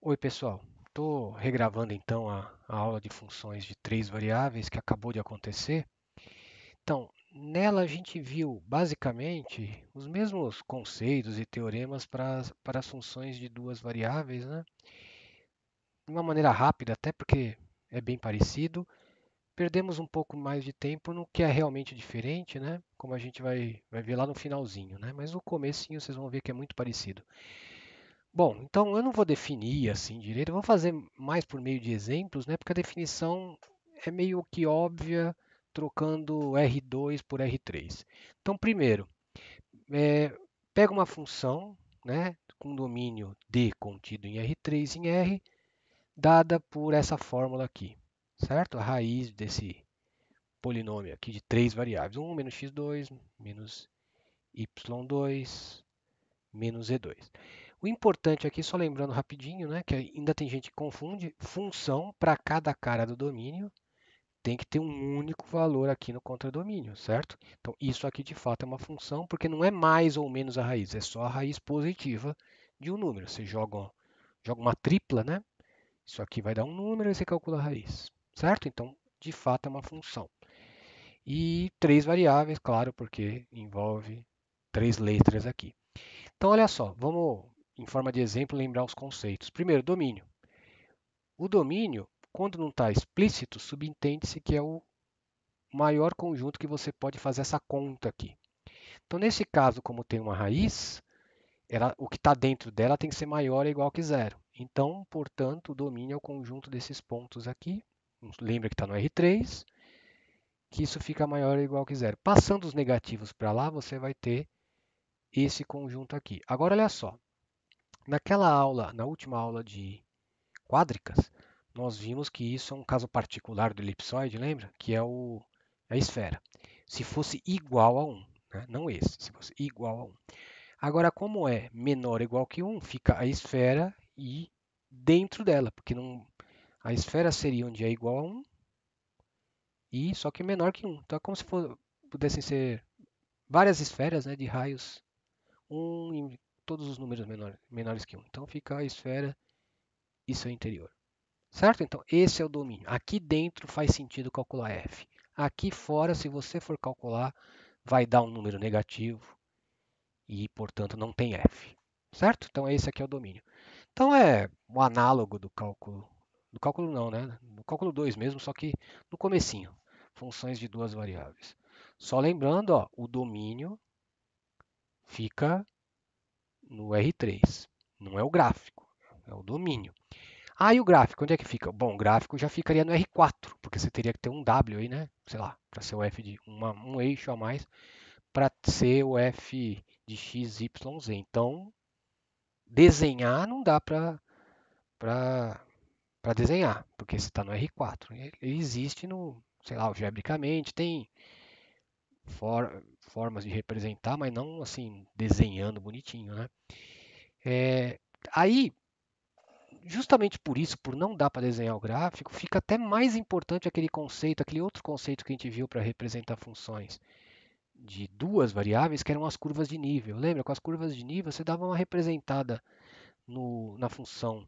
Oi, pessoal. Estou regravando então a aula de funções de três variáveis que acabou de acontecer. Então, nela a gente viu basicamente os mesmos conceitos e teoremas para as funções de duas variáveis, né? De uma maneira rápida, até porque é bem parecido. Perdemos um pouco mais de tempo no que é realmente diferente, né? Como a gente vai ver lá no finalzinho, né? Mas no comecinho vocês vão ver que é muito parecido. Bom, então eu não vou definir assim direito, eu vou fazer mais por meio de exemplos, né? Porque a definição é meio que óbvia, trocando R2 por R3. Então, primeiro, é, pega uma função, né, com domínio D contido em R3 em R, dada por essa fórmula aqui, certo? A raiz desse polinômio aqui de três variáveis, 1 menos x2 menos y2 menos e2. O importante aqui, só lembrando rapidinho, né, que ainda tem gente que confunde, função para cada cara do domínio tem que ter um único valor aqui no contradomínio, certo? Então, isso aqui de fato é uma função, porque não é mais ou menos a raiz, é só a raiz positiva de um número. Você joga uma tripla, né? Isso aqui vai dar um número e você calcula a raiz, certo? Então, de fato é uma função. E três variáveis, claro, porque envolve três letras aqui. Então, olha só, vamos, em forma de exemplo, lembrar os conceitos. Primeiro, domínio. O domínio, quando não está explícito, subentende-se que é o maior conjunto que você pode fazer essa conta aqui. Então, nesse caso, como tem uma raiz, o que está dentro dela tem que ser maior ou igual que zero. Então, portanto, o domínio é o conjunto desses pontos aqui. Lembra que está no R3, que isso fica maior ou igual que zero. Passando os negativos para lá, você vai ter esse conjunto aqui. Agora, olha só. Naquela aula, na última aula de quádricas, nós vimos que isso é um caso particular do elipsoide, lembra? Que é a esfera. Se fosse igual a 1, né? Não esse, se fosse igual a 1. Agora, como é menor ou igual que 1, fica a esfera e dentro dela, porque não, a esfera seria onde é igual a 1 e só que menor que 1. Então é como se pudessem ser várias esferas, né, de raios 1 em todos os números menores que 1. Então fica a esfera e seu interior. Certo? Então, esse é o domínio. Aqui dentro faz sentido calcular f. Aqui fora, se você for calcular, vai dar um número negativo e, portanto, não tem f. Certo? Então, esse aqui é o domínio. Então, é o análogo do cálculo. Do cálculo não, né? Do cálculo 2 mesmo, só que no comecinho. Funções de duas variáveis. Só lembrando, ó, o domínio fica no R3. Não é o gráfico, é o domínio. Ah, e o gráfico, onde é que fica? Bom, o gráfico já ficaria no R4, porque você teria que ter um W aí, né? Sei lá, para ser o f de um eixo a mais, para ser o f de x, y, z. Então, desenhar não dá para desenhar, porque você está no R4. Ele existe no, sei lá, algebricamente, tem formas de representar, mas não assim, desenhando bonitinho, né? É, aí, justamente por isso, por não dar para desenhar o gráfico, fica até mais importante aquele conceito, aquele outro conceito que a gente viu para representar funções de duas variáveis, que eram as curvas de nível. Lembra? Com as curvas de nível, você dava uma representada na função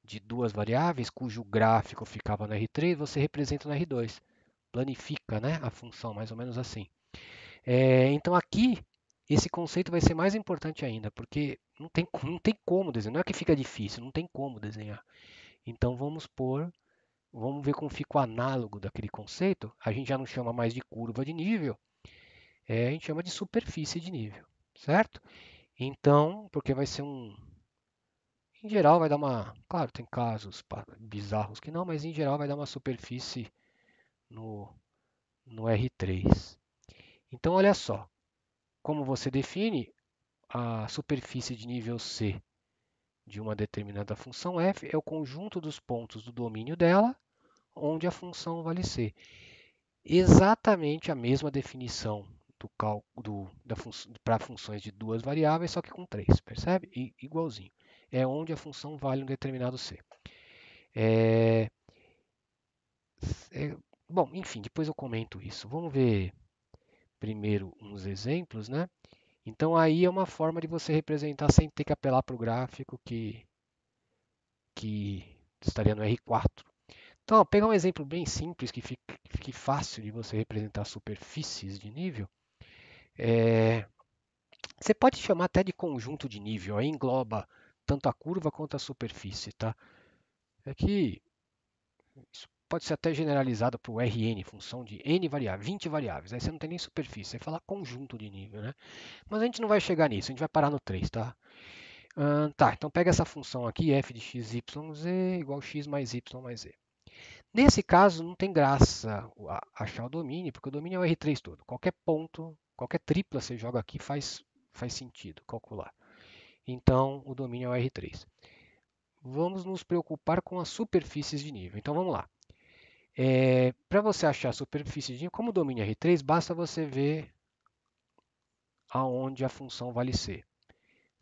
de duas variáveis, cujo gráfico ficava no R3, você representa no R2. Planifica, né, a função, mais ou menos assim. Então aqui, esse conceito vai ser mais importante ainda, porque não tem como desenhar. Não é que fica difícil, não tem como desenhar. Então vamos ver como fica o análogo daquele conceito. A gente já não chama mais de curva de nível, a gente chama de superfície de nível, certo? Então, porque vai ser em geral vai dar uma, claro, tem casos bizarros que não, mas em geral vai dar uma superfície no, no R3. Então, olha só, como você define a superfície de nível C de uma determinada função f é o conjunto dos pontos do domínio dela, onde a função vale c. Exatamente a mesma definição do cálculo para funções de duas variáveis, só que com três, percebe? Igualzinho. É onde a função vale um determinado c. É, bom, enfim, depois eu comento isso. Vamos ver primeiro uns exemplos, né? Então aí é uma forma de você representar sem ter que apelar para o gráfico, que que estaria no R4. Então, ó, pegar um exemplo bem simples que fique fácil de você representar superfícies de nível. Você pode chamar até de conjunto de nível, aí engloba tanto a curva quanto a superfície, tá? É que isso pode ser até generalizado para o Rn, função de n variáveis, 20 variáveis. Aí você não tem nem superfície, você fala conjunto de nível, né? Mas a gente não vai chegar nisso, a gente vai parar no 3, tá? Tá, então pega essa função aqui, f de x, y, z igual x mais y mais z. Nesse caso, não tem graça achar o domínio, porque o domínio é o R3 todo. Qualquer ponto, qualquer tripla você joga aqui faz sentido calcular. Então, o domínio é o R3. Vamos nos preocupar com as superfícies de nível. Então, vamos lá. Para você achar a superfície de nível, como o domínio é R3, basta você ver aonde a função vale C.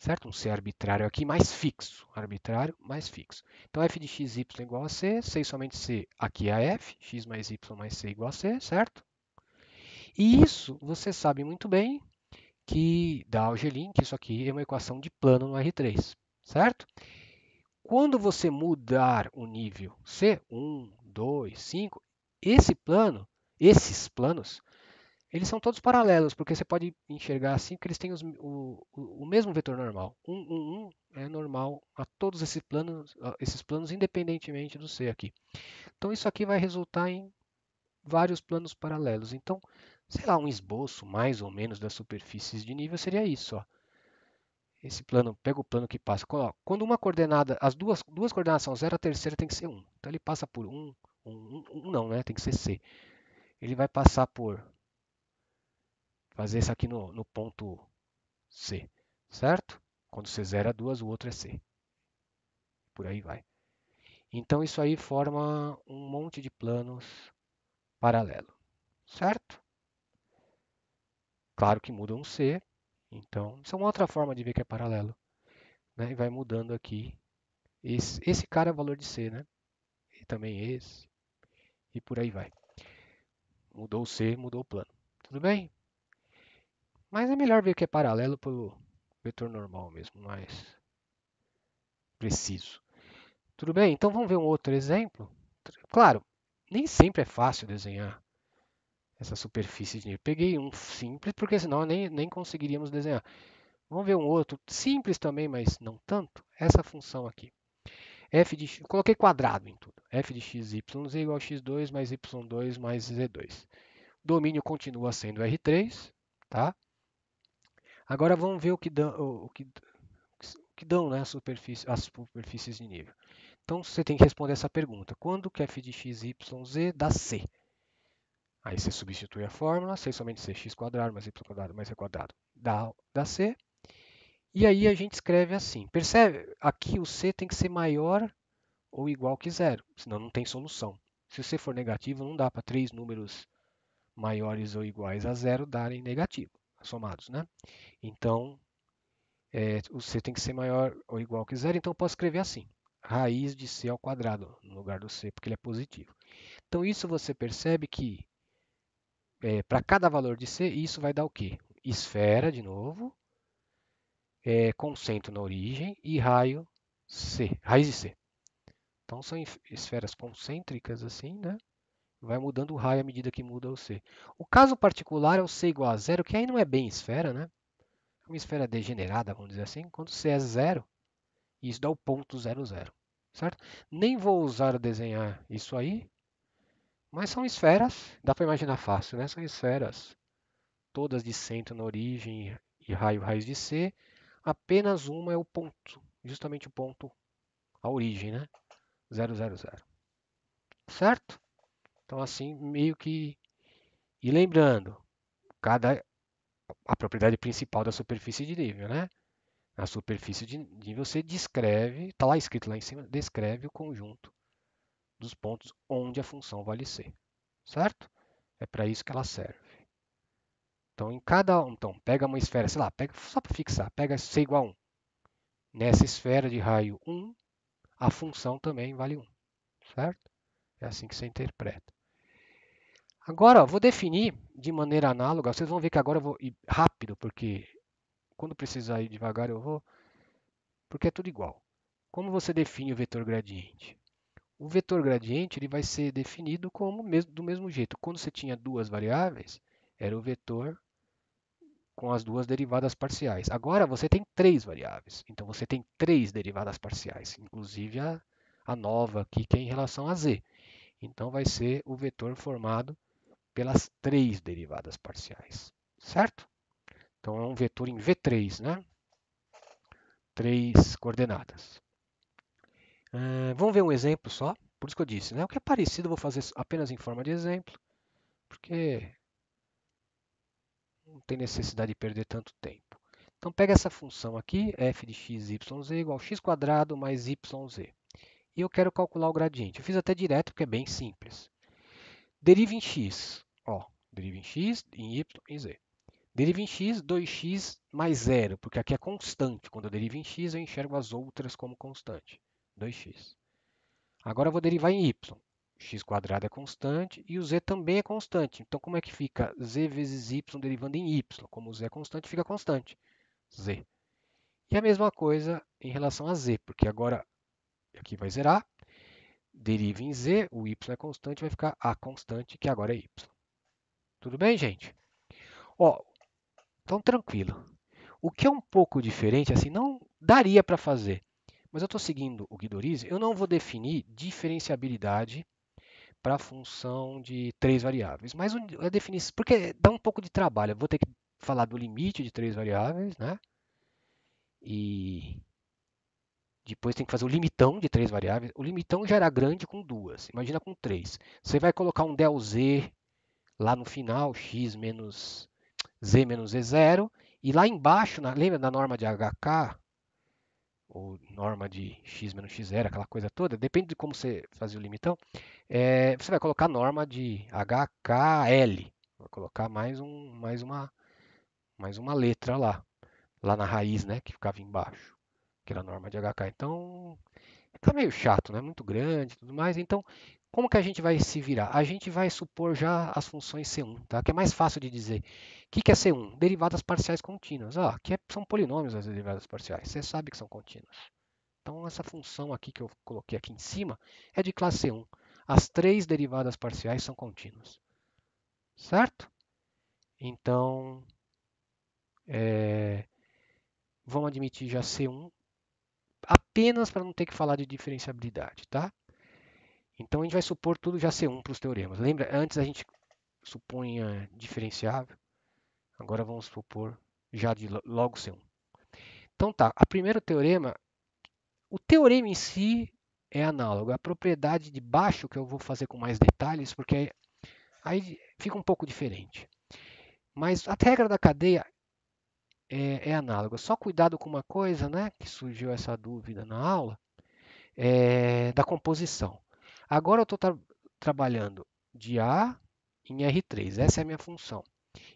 Certo? Um C arbitrário aqui mais fixo. Arbitrário mais fixo. Então, f de x, y igual a C. C somente C, aqui é f. X mais y mais C igual a C, certo? E isso você sabe muito bem que da Algelin, que isso aqui é uma equação de plano no R3, certo? Quando você mudar o nível C, 1, 2, 5, esses planos, eles são todos paralelos, porque você pode enxergar assim que eles têm o mesmo vetor normal. 1, 1, 1 é normal a todos esses planos, independentemente do C aqui. Então isso aqui vai resultar em vários planos paralelos. Então, sei lá, um esboço mais ou menos das superfícies de nível seria isso, ó. Esse plano, pega o plano que passa. Quando uma coordenada, as duas coordenadas são 0, a terceira tem que ser 1. Então ele passa por 1, 1, 1 não, né? Tem que ser C. Ele vai passar por fazer isso aqui no ponto C, certo? Quando C zera duas, o outro é C. Por aí vai. Então isso aí forma um monte de planos paralelos, certo? Claro que muda um C, então isso é uma outra forma de ver que é paralelo, né? E vai mudando aqui. Esse cara é o valor de C, né? E também esse, e por aí vai. Mudou o C, mudou o plano. Tudo bem? Mas é melhor ver que é paralelo pelo vetor normal mesmo, mais preciso. Tudo bem? Então vamos ver um outro exemplo. Claro, nem sempre é fácil desenhar essa superfície de nível. Peguei um simples, porque senão nem conseguiríamos desenhar. Vamos ver um outro simples também, mas não tanto. Essa função aqui. F de x, coloquei quadrado em tudo. F de x, y, z igual a x2 mais y2 mais z2. O domínio continua sendo R3, tá? Agora vamos ver o que dão, né, as superfícies de nível. Então você tem que responder essa pergunta. Quando que f de x, y, z dá C? Aí você substitui a fórmula, C somente C, x quadrado mais y quadrado mais z quadrado dá C. E aí a gente escreve assim. Percebe? Aqui o C tem que ser maior ou igual que zero, senão não tem solução. Se o C for negativo, não dá para três números maiores ou iguais a zero darem negativo, somados, né? Então, o C tem que ser maior ou igual que zero, então eu posso escrever assim. Raiz de C ao quadrado, no lugar do C, porque ele é positivo. Então, isso você percebe que, para cada valor de C, isso vai dar o quê? Esfera, de novo, concentro na origem e raio C, raiz de C. Então, são esferas concêntricas assim, né? Vai mudando o raio à medida que muda o C. O caso particular é o C igual a zero, que aí não é bem esfera, né? É uma esfera degenerada, vamos dizer assim. Quando C é zero, isso dá o ponto 0, 0. Certo? Nem vou usar desenhar isso aí, mas são esferas, dá para imaginar fácil, né? São esferas todas de centro na origem e raio raiz de C. Apenas uma é o ponto, justamente o ponto, a origem, né? 0, 0, 0. Certo? Então assim, meio que... E lembrando, a propriedade principal da superfície de nível, né? A superfície de nível você descreve, está lá escrito lá em cima, descreve o conjunto dos pontos onde a função vale C, certo? É para isso que ela serve. Então, então, pega uma esfera, sei lá, pega só para fixar, pega C igual a 1. Nessa esfera de raio 1, a função também vale 1, certo? É assim que você interpreta. Agora, vou definir de maneira análoga, vocês vão ver que agora eu vou ir rápido, porque quando precisar ir devagar eu vou, porque é tudo igual. Como você define o vetor gradiente? O vetor gradiente ele vai ser definido do mesmo jeito. Quando você tinha duas variáveis, era o vetor com as duas derivadas parciais. Agora você tem três variáveis, então você tem três derivadas parciais, inclusive a nova aqui que é em relação a z. Então vai ser o vetor formado pelas três derivadas parciais, certo? Então é um vetor em V3, né? Três coordenadas. Vamos ver um exemplo só. Por isso que eu disse, né? O que é parecido eu vou fazer apenas em forma de exemplo, porque não tem necessidade de perder tanto tempo. Então pega essa função aqui, f de x, yz igual a x quadrado mais yz. E eu quero calcular o gradiente. Eu fiz até direto porque é bem simples. Deriva em x. Ó, deriva em x, em y e z. Deriva em x, 2x mais zero, porque aqui é constante. Quando eu derivo em x, eu enxergo as outras como constante. 2x. Agora eu vou derivar em y. X quadrado é constante e o z também é constante. Então, como é que fica z vezes y derivando em y? Como o z é constante, fica constante. Z. E a mesma coisa em relação a z, porque agora aqui vai zerar. Deriva em z, o y é constante, vai ficar a constante, que agora é y. Tudo bem, gente? Ó, então tranquilo. O que é um pouco diferente, assim, não daria para fazer, mas eu estou seguindo o Guidorizi, eu não vou definir diferenciabilidade para a função de três variáveis. Mas a definição, porque dá um pouco de trabalho. Eu vou ter que falar do limite de três variáveis, né? E depois tem que fazer o limitão de três variáveis. O limitão já era grande com duas. Imagina com três. Você vai colocar um del z lá no final, x menos z zero. E lá embaixo, lembra da norma de HK? Ou norma de x menos x zero, aquela coisa toda? Depende de como você fazer o limitão. Você vai colocar norma de HKL. Vai colocar mais uma letra lá na raiz, né, que ficava embaixo, que era a norma de HK. Então, fica meio chato, né, muito grande e tudo mais. Então, como que a gente vai se virar? A gente vai supor já as funções C1, tá? Que é mais fácil de dizer. O que é C1? Derivadas parciais contínuas. Aqui são polinômios as derivadas parciais. Você sabe que são contínuas. Então, essa função aqui que eu coloquei aqui em cima é de classe 1. As três derivadas parciais são contínuas, certo? Então, vamos admitir já C1 apenas para não ter que falar de diferenciabilidade, tá? Então, a gente vai supor tudo já C1 para os teoremas. Lembra, antes a gente supunha diferenciável, agora vamos supor já de logo C1. Então tá, a primeiro teorema, o teorema em si é análogo. A propriedade de baixo que eu vou fazer com mais detalhes, porque aí fica um pouco diferente. Mas a regra da cadeia é análoga. Só cuidado com uma coisa, né, que surgiu essa dúvida na aula, da composição. Agora eu estou trabalhando de A em R3. Essa é a minha função.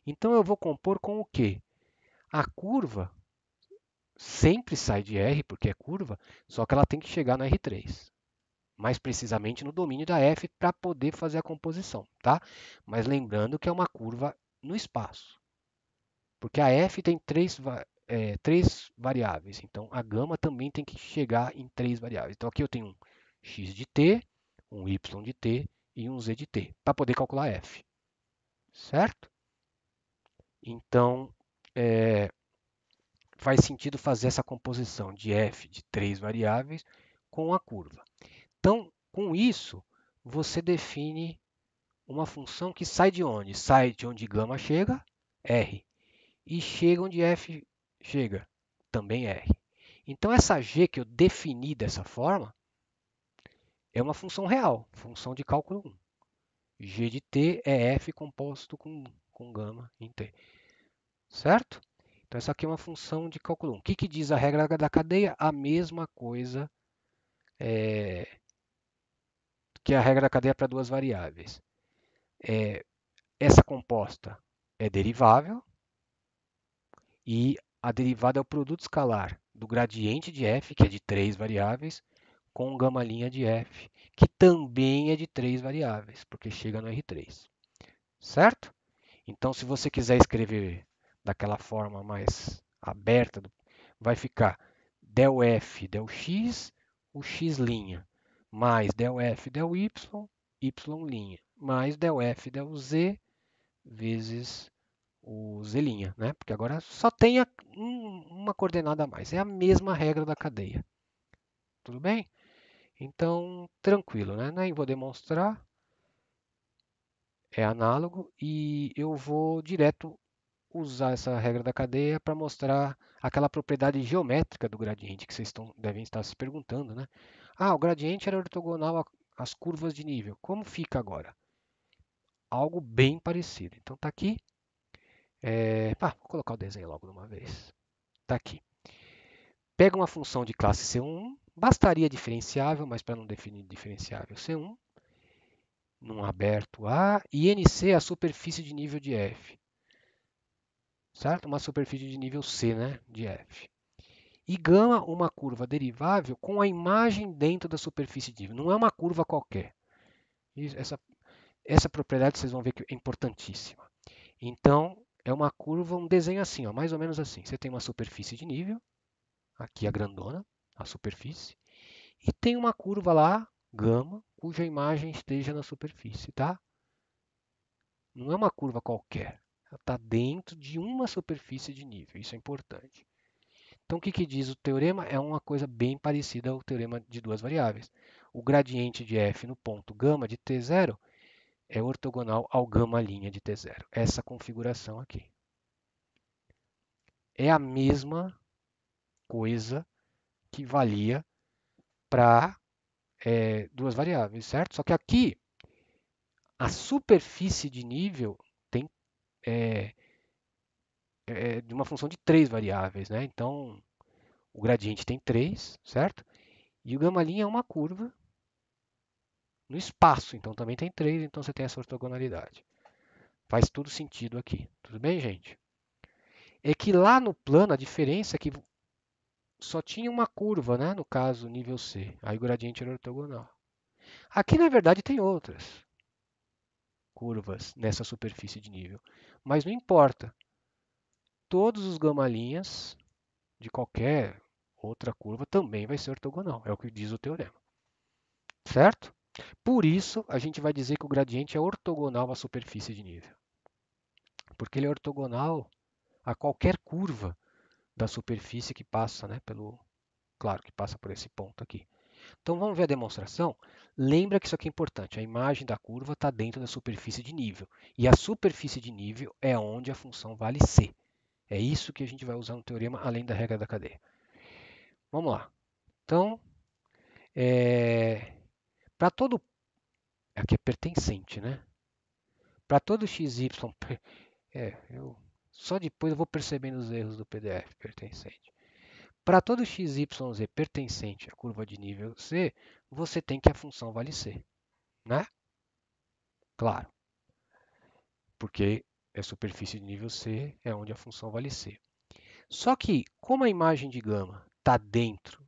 Então eu vou compor com o quê? A curva sempre sai de R, porque é curva, só que ela tem que chegar no R3. Mais precisamente no domínio da F para poder fazer a composição, tá? Mas lembrando que é uma curva no espaço. Porque a F tem três variáveis, então a gama também tem que chegar em três variáveis. Então aqui eu tenho um x de t, um y de t e um z de t, para poder calcular f, certo? Então faz sentido fazer essa composição de f de três variáveis com a curva. Então, com isso, você define uma função que sai de onde? Sai de onde gama chega, r, e chega onde f chega, também R. Então, essa g que eu defini dessa forma é uma função real, função de cálculo 1. G de t é f composto com gama em t. Certo? Então, essa aqui é uma função de cálculo 1. O que diz a regra da cadeia? A mesma coisa que a regra da cadeia para duas variáveis. Essa composta é derivável e a derivada é o produto escalar do gradiente de f, que é de três variáveis, com gama' de f, que também é de três variáveis, porque chega no R3. Certo? Então, se você quiser escrever daquela forma mais aberta, vai ficar del f del x o x' mais del f del y, y', mais del f del z vezes o z', né? Porque agora só tem uma coordenada a mais. É a mesma regra da cadeia. Tudo bem? Então, tranquilo, né? Nem vou demonstrar, é análogo e eu vou direto usar essa regra da cadeia para mostrar aquela propriedade geométrica do gradiente que vocês devem estar se perguntando, né? Ah, o gradiente era ortogonal às curvas de nível. Como fica agora? Algo bem parecido. Então tá aqui. Vou colocar o desenho logo de uma vez. Tá aqui. Pega uma função de classe C1, bastaria diferenciável, mas para não definir diferenciável C1, num aberto A, e NC é a superfície de nível de F, certo? Uma superfície de nível C, né, de F. E gama uma curva derivável com a imagem dentro da superfície de nível. Não é uma curva qualquer. Essa propriedade vocês vão ver que é importantíssima. Então, é uma curva, um desenho assim, ó, mais ou menos assim. Você tem uma superfície de nível, aqui a grandona, a superfície, e tem uma curva lá, gama, cuja imagem esteja na superfície, tá? Não é uma curva qualquer. Ela está dentro de uma superfície de nível. Isso é importante. Então, o que diz o teorema? É uma coisa bem parecida ao teorema de duas variáveis. O gradiente de f no ponto gama de t0 é ortogonal ao gama' de t0. Essa configuração aqui. É a mesma coisa que valia para duas variáveis, certo? Só que aqui a superfície de nível tem é, de uma função de três variáveis, né? Então, o gradiente tem três, certo? E o gama' é uma curva no espaço, então também tem três, então você tem essa ortogonalidade. Faz todo sentido aqui. Tudo bem, gente? É que lá no plano a diferença é que só tinha uma curva, né? No caso, nível C. Aí o gradiente era ortogonal. Aqui, na verdade, tem outras curvas nessa superfície de nível. Mas não importa. Todos os gama' de qualquer outra curva também vai ser ortogonal. É o que diz o teorema. Certo? Por isso, a gente vai dizer que o gradiente é ortogonal à superfície de nível. Porque ele é ortogonal a qualquer curva da superfície que passa, né, claro, que passa por esse ponto aqui. Então vamos ver a demonstração. Lembra que isso aqui é importante. A imagem da curva está dentro da superfície de nível. E a superfície de nível é onde a função vale C. É isso que a gente vai usar no teorema, além da regra da cadeia. Vamos lá. Então, para todo... Aqui é pertencente, né? Para todo xy... Só depois eu vou percebendo os erros do PDF pertencente. Para todo xyz pertencente à curva de nível C, você tem que a função vale C, né? Claro, porque é superfície de nível C, é onde a função vale C. Só que, como a imagem de gama está dentro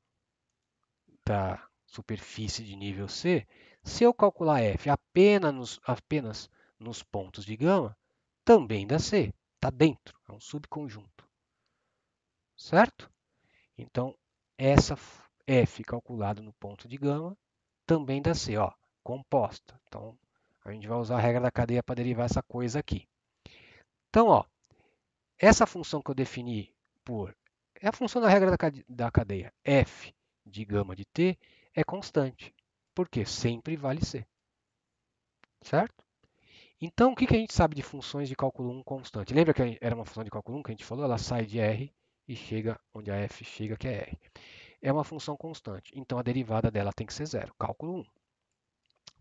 da superfície de nível C, se eu calcular f apenas nos pontos de gama, também dá C, está dentro, é um subconjunto, certo? Então, essa f calculada no ponto de gama também dá C, ó, composta. Então, a gente vai usar a regra da cadeia para derivar essa coisa aqui. Então, ó, essa função que eu defini é a função da regra da cadeia. F de gama de t é constante, porque sempre vale C, certo? Então, o que a gente sabe de funções de cálculo 1 constante? Lembra que era uma função de cálculo 1 que a gente falou? Ela sai de R e chega onde a f chega, que é R. É uma função constante, então a derivada dela tem que ser zero. Cálculo 1.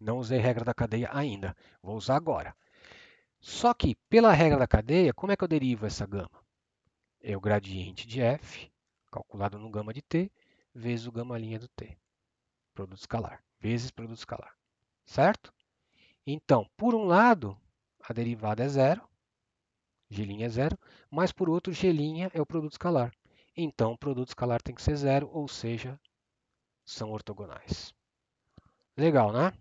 Não usei regra da cadeia ainda, vou usar agora. Só que, pela regra da cadeia, como é que eu derivo essa gama? É o gradiente de f, calculado no gama de t, vezes o gama' do t, produto escalar, vezes produto escalar. Certo? Então, por um lado, a derivada é zero, g' é zero, mas por outro, g' é o produto escalar. Então, o produto escalar tem que ser zero, ou seja, são ortogonais. Legal, né?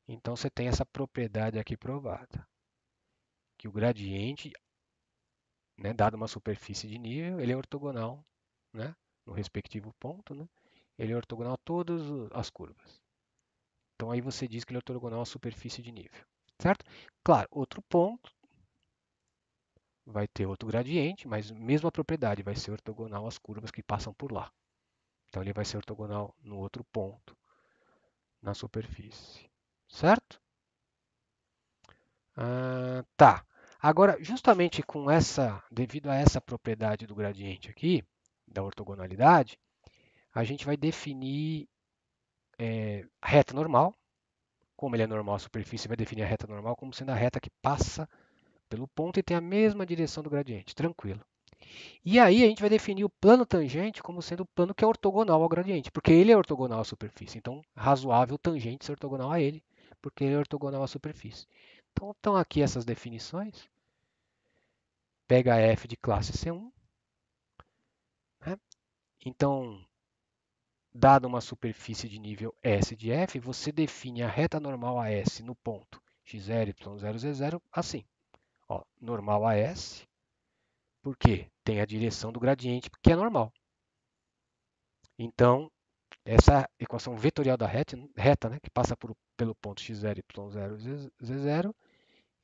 Então, você tem essa propriedade aqui provada, que o gradiente, né, dado uma superfície de nível, ele é ortogonal, né, no respectivo ponto, né, ele é ortogonal a todas as curvas. Então aí você diz que ele é ortogonal à superfície de nível, certo? Claro, outro ponto vai ter outro gradiente, mas mesma propriedade, vai ser ortogonal às curvas que passam por lá. Então ele vai ser ortogonal no outro ponto, na superfície, certo? Tá. Agora, justamente com devido a essa propriedade do gradiente aqui, da ortogonalidade, a gente vai definir a reta normal. Como ele é normal à superfície, vai definir a reta normal como sendo a reta que passa pelo ponto e tem a mesma direção do gradiente. Tranquilo. E aí a gente vai definir o plano tangente como sendo o plano que é ortogonal ao gradiente, porque ele é ortogonal à superfície. Então, razoável tangente ser ortogonal a ele, porque ele é ortogonal à superfície. Então, estão aqui essas definições. Pega f de classe C1. Né? Então, dada uma superfície de nível S de f, você define a reta normal a S no ponto x0, y0, z0 assim. Ó, normal a S, porque tem a direção do gradiente, que é normal. Então, essa equação vetorial da reta né, que passa pelo ponto x0, y0, z0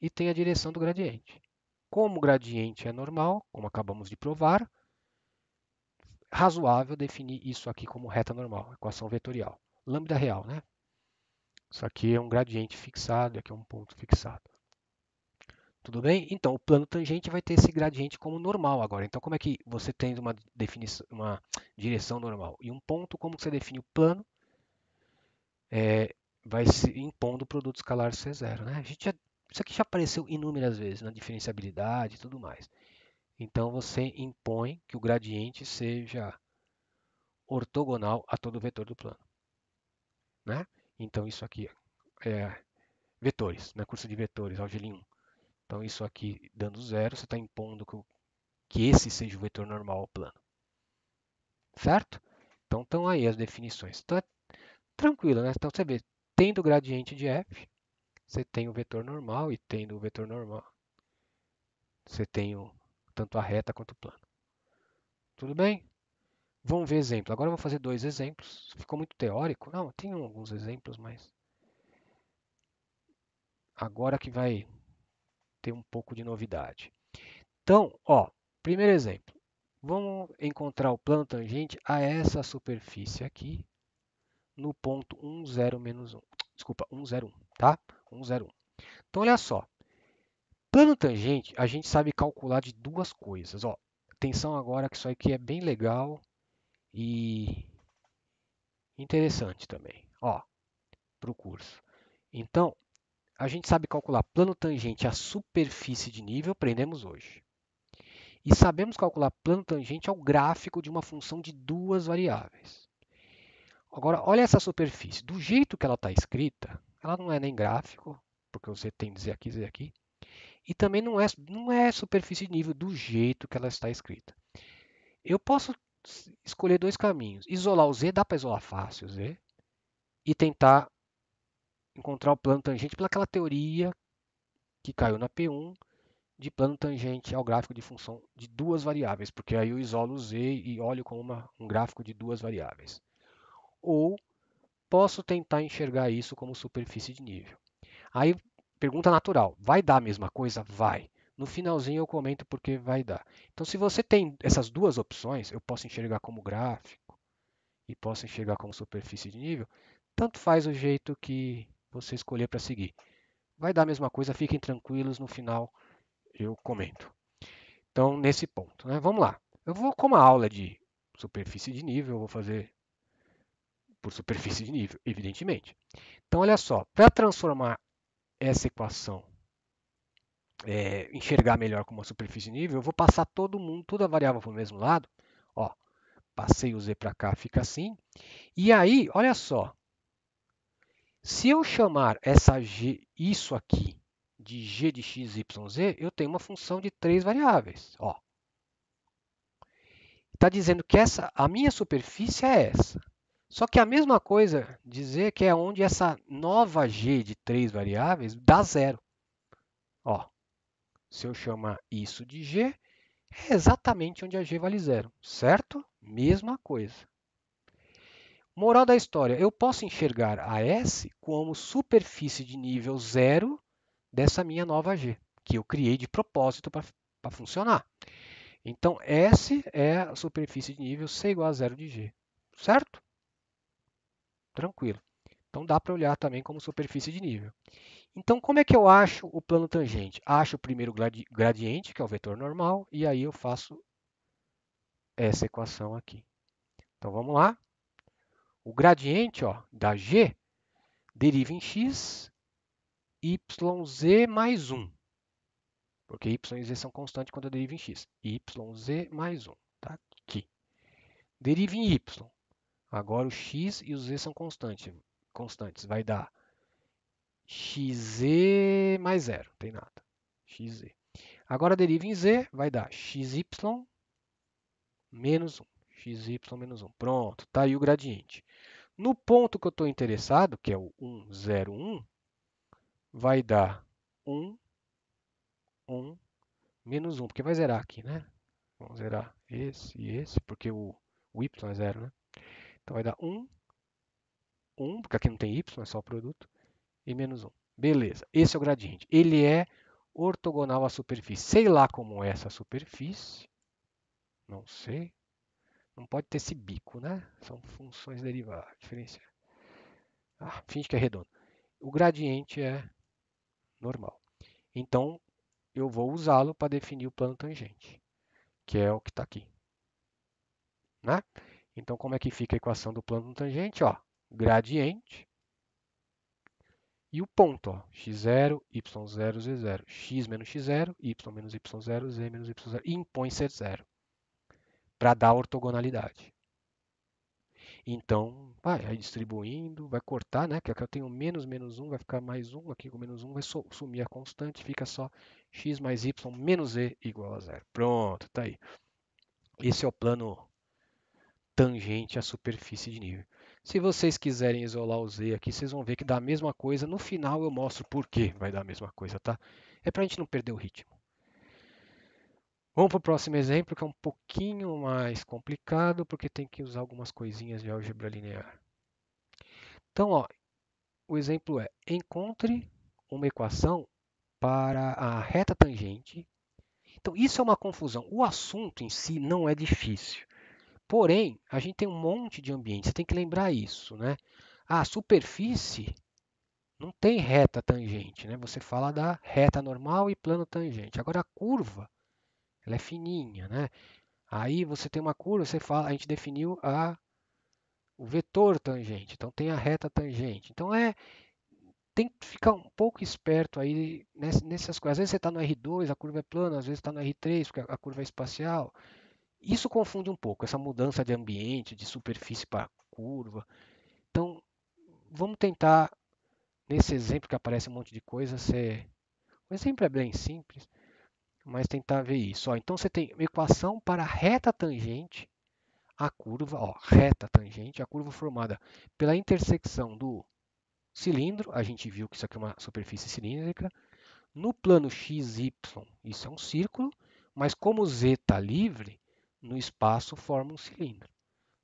e tem a direção do gradiente. Como o gradiente é normal, como acabamos de provar, razoável definir isso aqui como reta normal, equação vetorial. Lambda real, né? Isso aqui é um gradiente fixado, aqui é um ponto fixado. Tudo bem? Então, o plano tangente vai ter esse gradiente como normal agora. Então, como é que você tem uma definição, uma direção normal? E um ponto, como você define o plano, vai se impondo o produto escalar C0. Né? Isso aqui já apareceu inúmeras vezes na diferenciabilidade e tudo mais. Então, você impõe que o gradiente seja ortogonal a todo vetor do plano. Né? Então, isso aqui é vetores, né? Curso de vetores, Algelin 1. Então, isso aqui dando zero, você está impondo que esse seja o vetor normal ao plano. Certo? Então, estão aí as definições. Então, é tranquilo, né? Então, você vê, tendo o gradiente de f, você tem o vetor normal e tendo o vetor normal, você tem tanto a reta quanto o plano. Tudo bem? Vamos ver exemplo. Agora eu vou fazer dois exemplos. Ficou muito teórico? Não, tem alguns exemplos, mas agora que vai ter um pouco de novidade. Então, ó, primeiro exemplo. Vamos encontrar o plano tangente a essa superfície aqui no ponto 1, 0, menos 1. Desculpa, 1, 0, 1, tá? 1, 0, 1. Então, olha só. Plano tangente, a gente sabe calcular de duas coisas. Ó, atenção agora que isso aqui é bem legal e interessante também, ó, para o curso. Então, a gente sabe calcular plano tangente à superfície de nível, aprendemos hoje. E sabemos calcular plano tangente ao gráfico de uma função de duas variáveis. Agora, olha essa superfície. Do jeito que ela está escrita, ela não é nem gráfico, porque você tem z aqui, z aqui. E também não é superfície de nível do jeito que ela está escrita. Eu posso escolher dois caminhos. Isolar o z, dá para isolar fácil o z, e tentar encontrar o plano tangente pelaquela teoria que caiu na P1 de plano tangente ao gráfico de função de duas variáveis, porque aí eu isolo o z e olho como um gráfico de duas variáveis. Ou posso tentar enxergar isso como superfície de nível. Aí, pergunta natural, vai dar a mesma coisa? Vai. No finalzinho eu comento porque vai dar. Então, se você tem essas duas opções, eu posso enxergar como gráfico e posso enxergar como superfície de nível, tanto faz o jeito que você escolher para seguir. Vai dar a mesma coisa, fiquem tranquilos, no final eu comento. Então, nesse ponto, né? Vamos lá. Eu vou, como a aula de superfície de nível, eu vou fazer por superfície de nível, evidentemente. Então, olha só, para transformar essa equação, enxergar melhor como uma superfície de nível, eu vou passar toda a variável para o mesmo lado. Ó, passei o z para cá, fica assim. E aí, olha só, se eu chamar isso aqui de g de x, y, z, eu tenho uma função de três variáveis. Está dizendo que a minha superfície é essa. Só que a mesma coisa dizer que é onde essa nova g de três variáveis dá zero. Ó, se eu chamar isso de g, é exatamente onde a g vale zero, certo? Mesma coisa. Moral da história, eu posso enxergar a S como superfície de nível zero dessa minha nova G, que eu criei de propósito para funcionar. Então, S é a superfície de nível C igual a zero de G, certo? Tranquilo. Então, dá para olhar também como superfície de nível. Então, como é que eu acho o plano tangente? Acho primeiro o gradiente, que é o vetor normal, e aí eu faço essa equação aqui. Então, vamos lá. O gradiente da G deriva em x, yz mais 1. Porque y e z são constantes quando eu derivo em x. Yz mais 1. Tá aqui. Deriva em y. Agora o x e o z são constantes. Vai dar xz mais 0. Não tem nada. Xz. Agora deriva em z. Vai dar xy menos 1. Xy menos 1. Pronto. Está aí o gradiente. No ponto que eu estou interessado, que é o 1, 0, 1, vai dar 1, 1, menos 1. Porque vai zerar aqui, né? Vamos zerar esse e esse, porque o y é 0, né? Então vai dar 1, 1, porque aqui não tem y, é só o produto, e menos 1. Beleza, esse é o gradiente. Ele é ortogonal à superfície. Sei lá como é essa superfície, não sei. Não pode ter esse bico, né? São funções derivadas, diferenciais. Finge que é redondo. O gradiente é normal. Então, eu vou usá-lo para definir o plano tangente, que é o que está aqui. Né? Então, como é que fica a equação do plano tangente? Gradiente e o ponto, x0, y0, z0. X menos x0, y menos y0, z menos y0. E impõe ser zero para dar ortogonalidade. Então, vai distribuindo, vai cortar, né? Que aqui eu tenho menos 1, vai ficar mais 1. Aqui com menos 1 vai sumir a constante, fica só x mais y menos z igual a zero. Pronto, tá aí. Esse é o plano tangente à superfície de nível. Se vocês quiserem isolar o z aqui, vocês vão ver que dá a mesma coisa. No final eu mostro por que vai dar a mesma coisa, tá? É para a gente não perder o ritmo. Vamos para o próximo exemplo, que é um pouquinho mais complicado, porque tem que usar algumas coisinhas de álgebra linear. Então, o exemplo é: encontre uma equação para a reta tangente. Então, isso é uma confusão. O assunto em si não é difícil. Porém, a gente tem um monte de ambientes, você tem que lembrar isso, né? A superfície não tem reta tangente, né? Você fala da reta normal e plano tangente. Agora a curva, ela é fininha, né? Aí você tem uma curva, você fala, a gente definiu o vetor tangente, então tem a reta tangente. Então tem que ficar um pouco esperto aí nessas coisas. Às vezes você está no R2, a curva é plana, às vezes está no R3, porque a curva é espacial. Isso confunde um pouco, essa mudança de ambiente, de superfície para curva. Então, vamos tentar, nesse exemplo que aparece um monte de coisa, o exemplo é bem simples, mas tentar ver isso. Então, você tem uma equação para a reta tangente à curva, reta tangente, a curva formada pela intersecção do cilindro, a gente viu que isso aqui é uma superfície cilíndrica, no plano XY, isso é um círculo, mas como Z está livre, no espaço forma um cilindro.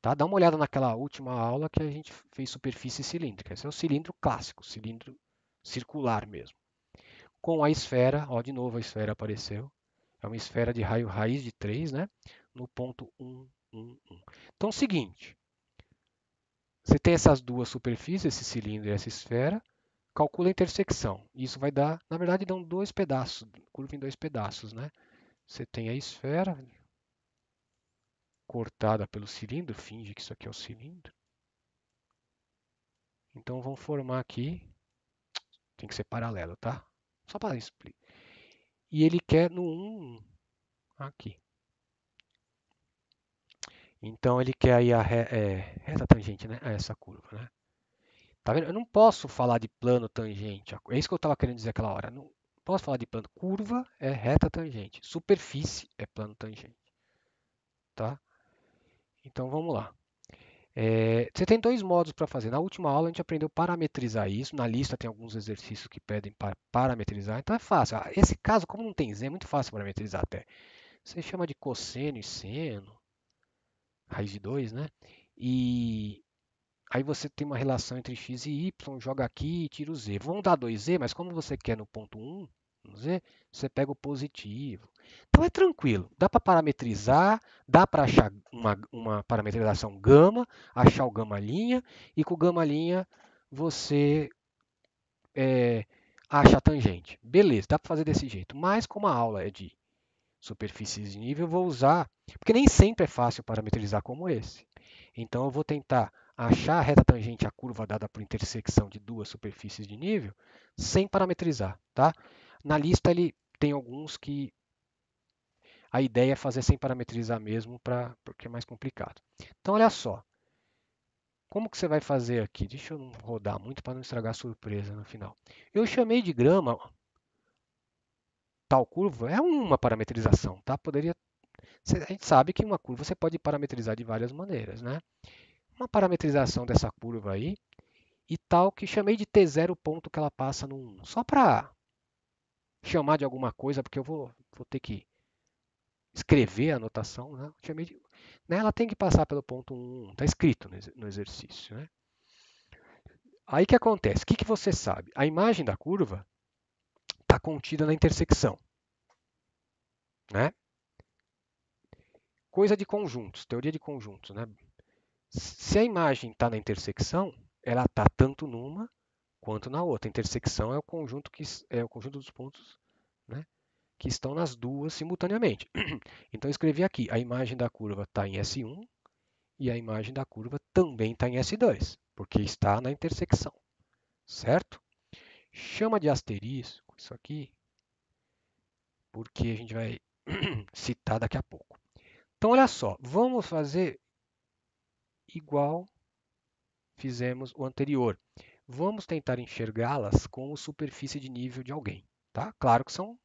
Tá? Dá uma olhada naquela última aula que a gente fez superfície cilíndrica. Esse é o cilindro clássico, cilindro circular mesmo. Com a esfera, de novo a esfera apareceu. É uma esfera de raio raiz de 3, né? No ponto 1, 1, 1. Então é o seguinte, você tem essas duas superfícies, esse cilindro e essa esfera, calcula a intersecção. Isso vai dar, na verdade, dão dois pedaços, curva em dois pedaços, né? Você tem a esfera cortada pelo cilindro, finge que isso aqui é o cilindro. Então vamos formar aqui, tem que ser paralelo, tá? Só para explicar. E ele quer no 1, aqui. Então ele quer aí a reta tangente, né? A essa curva, né? Tá vendo? Eu não posso falar de plano tangente. É isso que eu estava querendo dizer aquela hora. Não posso falar de plano. Curva é reta tangente. Superfície é plano tangente. Tá? Então vamos lá. Você tem dois modos para fazer. Na última aula a gente aprendeu a parametrizar isso. Na lista tem alguns exercícios que pedem para parametrizar. Então é fácil. Esse caso, como não tem z, é muito fácil parametrizar até. Você chama de cosseno e seno, raiz de 2, né? E Aí você tem uma relação entre x e y, joga aqui e tira o z. Vão dar 2z, mas como você quer no ponto 1, no z, você pega o positivo. Então é tranquilo, dá para parametrizar, dá para achar uma parametrização gama, achar o gama linha, e com o gama linha você acha a tangente. Beleza, dá para fazer desse jeito, mas como a aula é de superfícies de nível, eu vou usar, porque nem sempre é fácil parametrizar como esse. Então eu vou tentar achar a reta tangente à curva dada por intersecção de duas superfícies de nível sem parametrizar, tá? Na lista ele tem alguns que a ideia é fazer sem parametrizar mesmo, porque é mais complicado. Então olha só, como que você vai fazer aqui? Deixa eu não rodar muito para não estragar a surpresa no final. Eu chamei de grama tal curva, é uma parametrização, tá? Poderia a gente sabe que uma curva você pode parametrizar de várias maneiras, né? Uma parametrização dessa curva aí e tal que chamei de T0 ponto que ela passa no 1. Só para chamar de alguma coisa, porque eu vou ter que escrever a anotação, né? Chamei de, né? Ela tem que passar pelo ponto 1, está escrito no exercício, né? Aí o que acontece? O que você sabe? A imagem da curva está contida na intersecção, né? Coisa de conjuntos, teoria de conjuntos, né? Se a imagem está na intersecção, ela está tanto numa quanto na outra. A intersecção é o conjunto dos pontos, né, que estão nas duas simultaneamente. Então eu escrevi aqui, a imagem da curva está em S1 e a imagem da curva também está em S2, porque está na intersecção, certo? Chama de asterisco isso aqui, porque a gente vai citar daqui a pouco. Então olha só, vamos fazer igual fizemos o anterior. Vamos tentar enxergá-las como superfície de nível de alguém, tá? Claro que são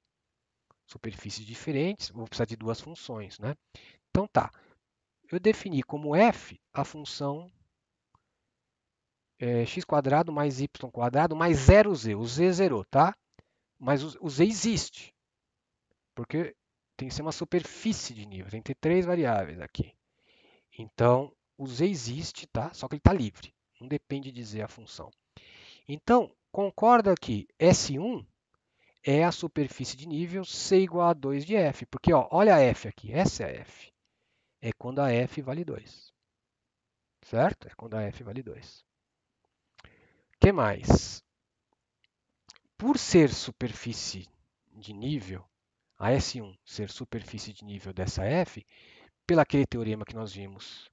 superfícies diferentes, vou precisar de duas funções, né? Então tá, eu defini como f a função x² mais y² mais 0z. O z zerou, tá? Mas o z existe, porque tem que ser uma superfície de nível, tem que ter três variáveis aqui. Então, o z existe, tá? Só que ele está livre, não depende de z a função. Então, concorda que S1 é a superfície de nível C igual a 2 de f, porque ó, olha a f aqui, essa é a f. É quando a f vale 2, certo? É quando a f vale 2. O que mais? Por ser superfície de nível, a S1 ser superfície de nível dessa f, pelo aquele teorema que nós vimos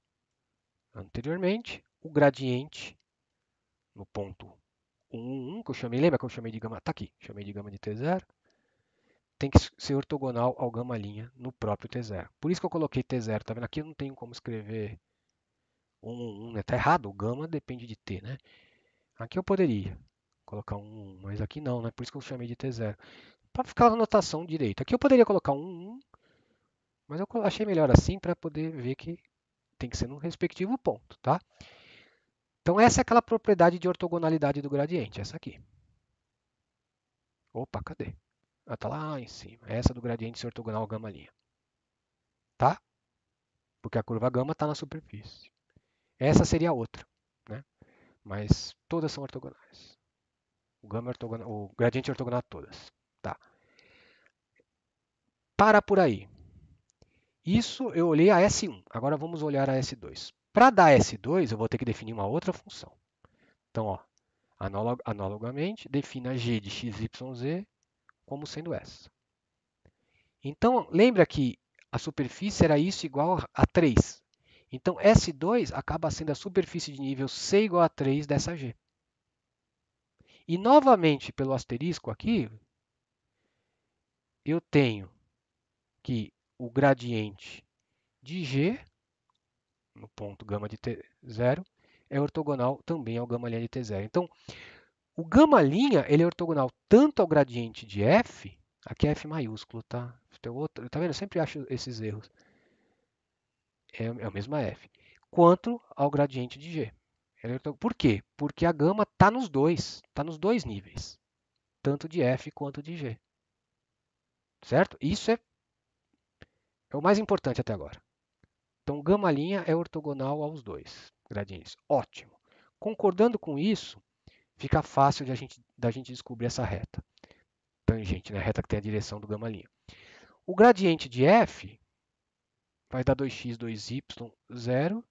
anteriormente, o gradiente no ponto 1, 1, que eu chamei, lembra que eu chamei de gama? Tá aqui, chamei de gama de T0, tem que ser ortogonal ao gama' no próprio T0. Por isso que eu coloquei T0, tá vendo? Aqui eu não tenho como escrever 1, 1, né? Tá errado, o gama depende de T, né? Aqui eu poderia colocar 1, 1, mas aqui não, né? Por isso que eu chamei de T0. Para ficar a notação direita. Aqui eu poderia colocar 1, 1, mas eu achei melhor assim para poder ver que tem que ser no respectivo ponto, tá? Então essa é aquela propriedade de ortogonalidade do gradiente, essa aqui. Opa, cadê? Ela está lá em cima. Essa do gradiente ser ortogonal ao gama', tá? Porque a curva gama está na superfície. Essa seria a outra, né? Mas todas são ortogonais. O gradiente é ortogonal a todas, tá? Para por aí. Isso eu olhei a S1. Agora vamos olhar a S2. Para dar S2, eu vou ter que definir uma outra função. Então, ó, analogamente, defina g de xyz como sendo essa. Então, lembra que a superfície era isso igual a 3. Então, S2 acaba sendo a superfície de nível C igual a 3 dessa G. E, novamente, pelo asterisco aqui, eu tenho que o gradiente de G, no ponto gama de T0, é ortogonal também ao gama' de T0. Então, o gama' ele é ortogonal tanto ao gradiente de F, aqui é F maiúsculo, tá? Tá vendo? Eu sempre acho esses erros. É a mesma F. Quanto ao gradiente de G. Por quê? Porque a gama está nos dois níveis, tanto de F quanto de G. Certo? Isso é o mais importante até agora. Então, gama' é ortogonal aos dois gradientes. Ótimo. concordando com isso, fica fácil da gente descobrir essa reta tangente, né? A reta que tem a direção do gama linha. O gradiente de f vai dar 2x, 2y, 0,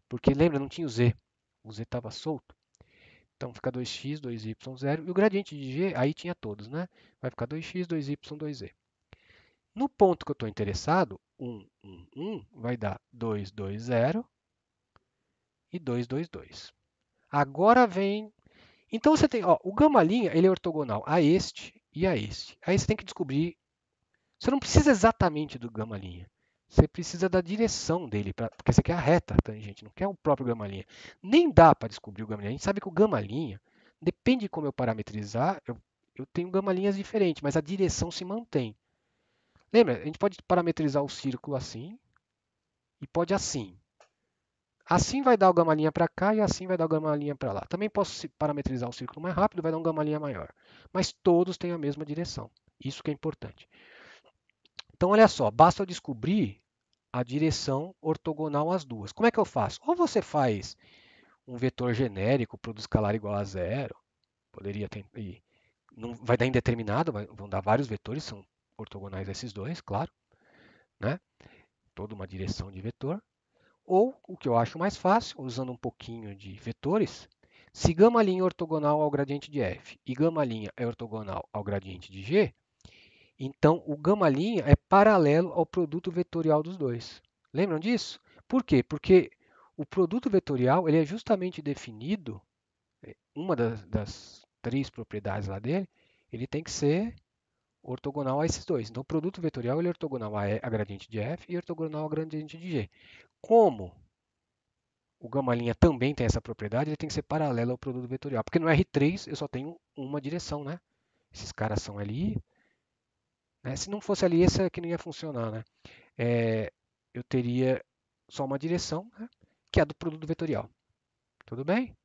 porque lembra, não tinha o z estava solto. Então fica 2x, 2y, 0. E o gradiente de g, aí tinha todos, né? Vai ficar 2x, 2y, 2z. No ponto que eu estou interessado, 1, 1, 1, vai dar 2, 2, 0 e 2, 2, 2. Agora vem... Então você tem, ó, o gama linha, ele é ortogonal a este e a este. Aí você tem que descobrir... Você não precisa exatamente do gama linha. Você precisa da direção dele, porque você quer a reta tangente, não quer o próprio gama linha. Nem dá para descobrir o gama linha. A gente sabe que o gama linha, depende de como eu parametrizar, eu tenho gama linhas diferentes, mas a direção se mantém. Lembra, a gente pode parametrizar o círculo assim e pode assim. Assim vai dar o gama linha para cá e assim vai dar o gama linha para lá. Também posso parametrizar o círculo mais rápido, vai dar um gama linha maior. Mas todos têm a mesma direção. Isso que é importante. Então, olha só, basta eu descobrir a direção ortogonal às duas. Como é que eu faço? Ou você faz um vetor genérico, produz escalar igual a zero, poderia ter, não vai dar indeterminado, vão dar vários vetores, são ortogonais a esses dois, claro, né? Toda uma direção de vetor. Ou, o que eu acho mais fácil, usando um pouquinho de vetores, se gama' é ortogonal ao gradiente de f e gama' é ortogonal ao gradiente de g, então o gama' é paralelo ao produto vetorial dos dois. Lembram disso? Por quê? Porque o produto vetorial ele é justamente definido, uma das três propriedades lá dele, ele tem que ser ortogonal a esses dois. Então o produto vetorial ele é ortogonal a gradiente de f e ortogonal ao gradiente de g. Como o gama' também tem essa propriedade, ele tem que ser paralelo ao produto vetorial. Porque no R3 eu só tenho uma direção, né? Esses caras são ali. Né? Se não fosse ali, esse aqui não ia funcionar, né? Eu teria só uma direção, né? Que é a do produto vetorial. Tudo bem?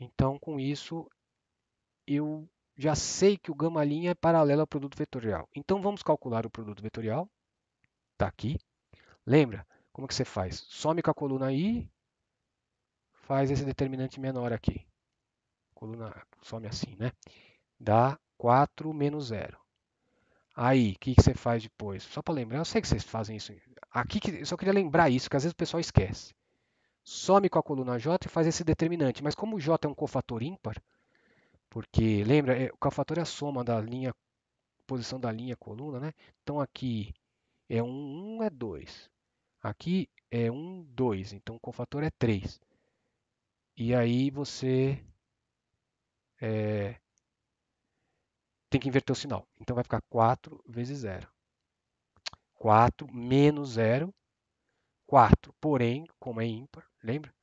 Então, com isso, eu já sei que o gama' é paralelo ao produto vetorial. Então, vamos calcular o produto vetorial. Está aqui. Lembra? Como que você faz? Some com a coluna I, faz esse determinante menor aqui. Coluna some assim, né? Dá 4 menos 0. Aí, o que você faz depois? Só para lembrar, eu sei que vocês fazem isso. Aqui eu só queria lembrar isso, que às vezes o pessoal esquece. Some com a coluna J e faz esse determinante. Mas como o J é um cofator ímpar, porque lembra, o cofator é a soma da linha, posição da linha coluna, né? Então aqui é 1, 1 é 2. Aqui é 1, 2. Então o cofator é 3. E aí você tem que inverter o sinal. Então vai ficar 4 vezes 0. 4 menos 0, 4. Porém, como é ímpar, lembra?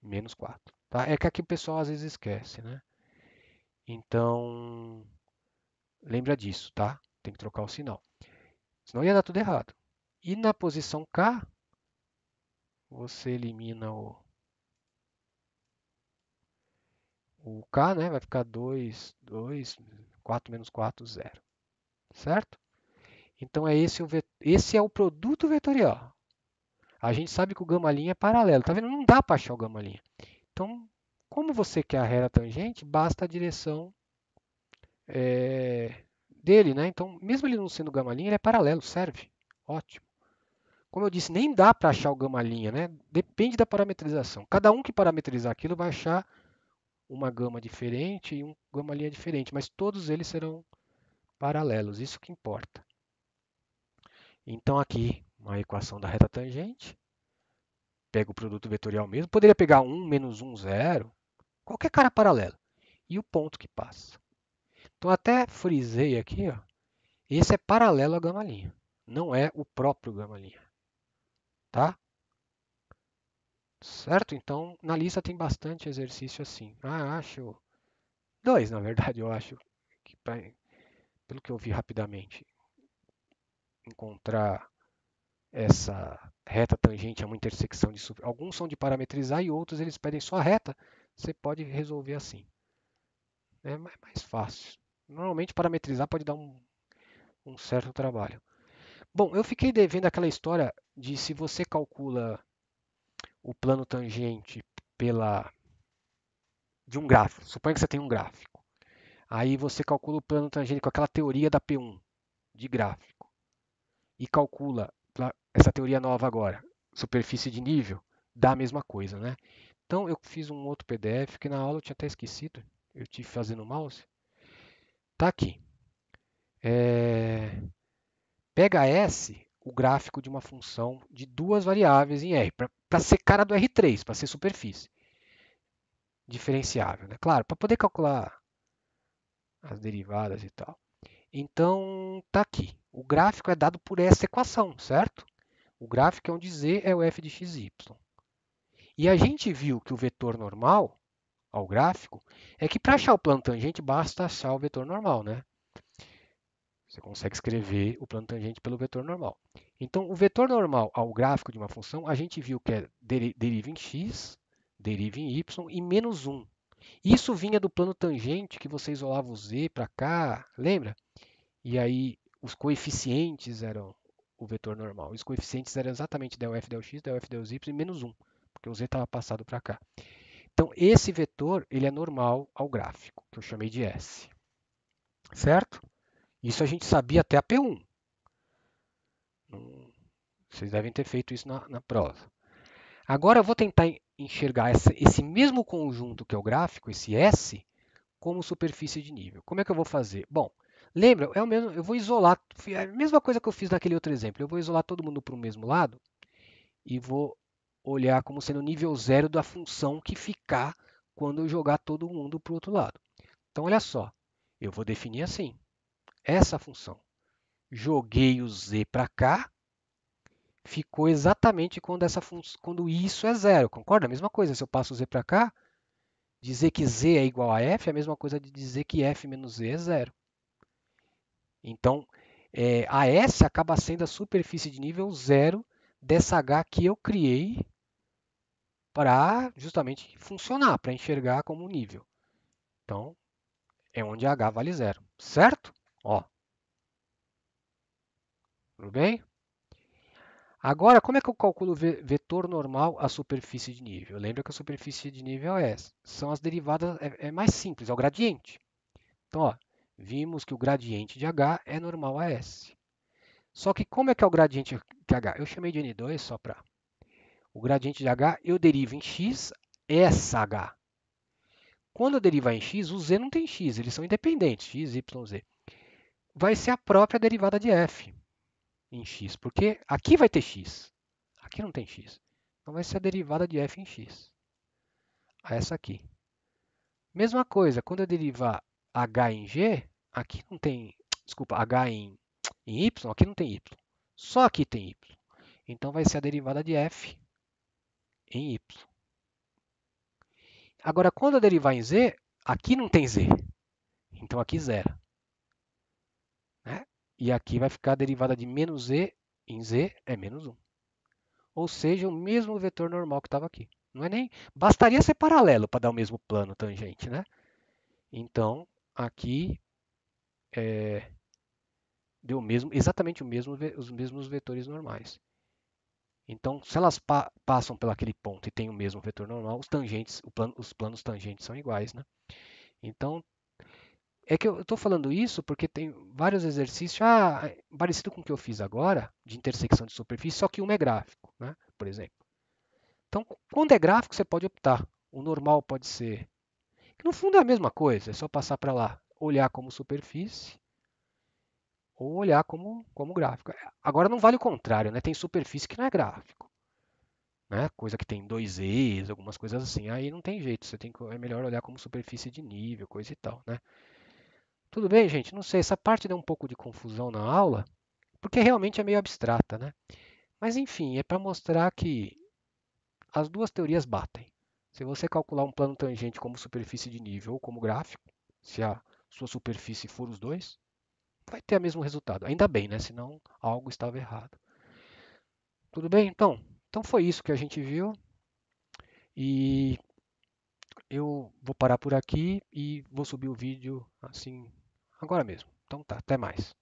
Menos 4. Tá? É que aqui o pessoal às vezes esquece, né? Então, lembra disso, tá? Tem que trocar o sinal. Senão ia dar tudo errado. E na posição K, você elimina o K, né? Vai ficar 2, 2, 4 menos 4, 0. Certo? Então, esse é o produto vetorial. A gente sabe que o gama' é paralelo. Tá vendo? Não dá para achar o gama'. Então, como você quer a reta tangente, basta a direção dele, né? Então, mesmo ele não sendo gama', ele é paralelo, serve. Ótimo. Como eu disse, nem dá para achar o gama', né? Depende da parametrização. Cada um que parametrizar aquilo vai achar uma gama diferente e um gama' diferente, mas todos eles serão paralelos, isso que importa. Então aqui, uma equação da reta tangente, pega o produto vetorial mesmo, poderia pegar 1 menos 1, 0, qualquer cara paralelo, e o ponto que passa. Então até frisei aqui, ó, esse é paralelo à gama', não é o próprio gama', tá? Certo? Então na lista tem bastante exercício assim. Acho dois, na verdade, eu acho que pelo que eu vi rapidamente, encontrar essa reta tangente a uma intersecção de alguns são de parametrizar e outros eles pedem só a reta. Você pode resolver assim. É mais fácil. Normalmente parametrizar pode dar um certo trabalho. Bom, eu fiquei devendo aquela história de se você calcula o plano tangente pela de um gráfico. Suponha que você tem um gráfico. Aí você calcula o plano tangente com aquela teoria da P1 de gráfico. E calcula essa teoria nova agora, superfície de nível, dá a mesma coisa, né? Então eu fiz um outro PDF que na aula eu tinha até esquecido. Eu tive fazendo o mouse. Tá aqui. Pega S, o gráfico de uma função de duas variáveis em R, para ser cara do R3, para ser superfície diferenciável, né? Claro, para poder calcular as derivadas e tal. Então, tá aqui. O gráfico é dado por essa equação, certo? O gráfico é onde Z é o f de xy. E a gente viu que o vetor normal ao gráfico é que para achar o plano tangente basta achar o vetor normal, né? Você consegue escrever o plano tangente pelo vetor normal. Então, o vetor normal ao gráfico de uma função, a gente viu que é deriva em x, deriva em y e menos 1. Isso vinha do plano tangente que você isolava o z para cá, lembra? E aí os coeficientes eram o vetor normal. Os coeficientes eram exatamente ΔF, ΔX, ΔF, ΔY e menos 1, porque o z estava passado para cá. Então, esse vetor ele é normal ao gráfico, que eu chamei de S. Certo? Isso a gente sabia até a P1. Vocês devem ter feito isso na prova. Agora eu vou tentar enxergar esse mesmo conjunto que é o gráfico, esse S, como superfície de nível. Como é que eu vou fazer? Bom, lembra, é o mesmo, eu vou isolar, é a mesma coisa que eu fiz naquele outro exemplo. Eu vou isolar todo mundo para o mesmo lado e vou olhar como sendo o nível zero da função que ficar quando eu jogar todo mundo para o outro lado. Então, olha só, eu vou definir assim, essa função. Joguei o z para cá, ficou exatamente quando isso é zero. Concorda? A mesma coisa, se eu passo o z para cá, dizer que z é igual a f é a mesma coisa de dizer que f menos z é zero. Então, a S acaba sendo a superfície de nível zero dessa H que eu criei para justamente funcionar, para enxergar como nível. Então, é onde H vale zero, certo? Ó, tudo bem? Agora, como é que eu calculo o vetor normal à superfície de nível? Lembra que a superfície de nível é essa. São as derivadas, é mais simples, é o gradiente. Então, ó, vimos que o gradiente de H é normal a S. Só que como é que é o gradiente de H? Eu chamei de N2 só para... O gradiente de H eu derivo em x essa H. Quando eu derivar em x, o z não tem x, eles são independentes, x, y, z. Vai ser a própria derivada de f em x, porque aqui vai ter x, aqui não tem x. Então vai ser a derivada de f em x, essa aqui. Mesma coisa, quando eu derivar h em g, aqui não tem, desculpa, h em y, aqui não tem y. Só aqui tem y. Então vai ser a derivada de f em y. Agora, quando eu derivar em z, aqui não tem z. Então aqui zero. Né? E aqui vai ficar a derivada de menos z em z é menos 1. Ou seja, o mesmo vetor normal que estava aqui. Não é nem. Bastaria ser paralelo para dar o mesmo plano tangente, né? Então, aqui deu exatamente os mesmos vetores normais. Então, se elas passam por aquele ponto e têm o mesmo vetor normal, os planos tangentes são iguais, né? Então, é que eu estou falando isso porque tem vários exercícios parecido com o que eu fiz agora, de intersecção de superfície, só que um é gráfico, né? Por exemplo. Então, quando é gráfico, você pode optar. O normal pode ser. Que no fundo é a mesma coisa, é só passar para lá, olhar como superfície ou olhar como gráfico. Agora não vale o contrário, né? Tem superfície que não é gráfico. Né? Coisa que tem dois E's, algumas coisas assim. Aí não tem jeito, é melhor olhar como superfície de nível, coisa e tal, né? Tudo bem, gente? Não sei, essa parte deu um pouco de confusão na aula, porque realmente é meio abstrata, né? Mas enfim, é para mostrar que as duas teorias batem. Se você calcular um plano tangente como superfície de nível ou como gráfico, se a sua superfície for os dois, vai ter o mesmo resultado. Ainda bem, né? Senão algo estava errado. Tudo bem? Então foi isso que a gente viu e eu vou parar por aqui e vou subir o vídeo assim agora mesmo. Então tá, até mais.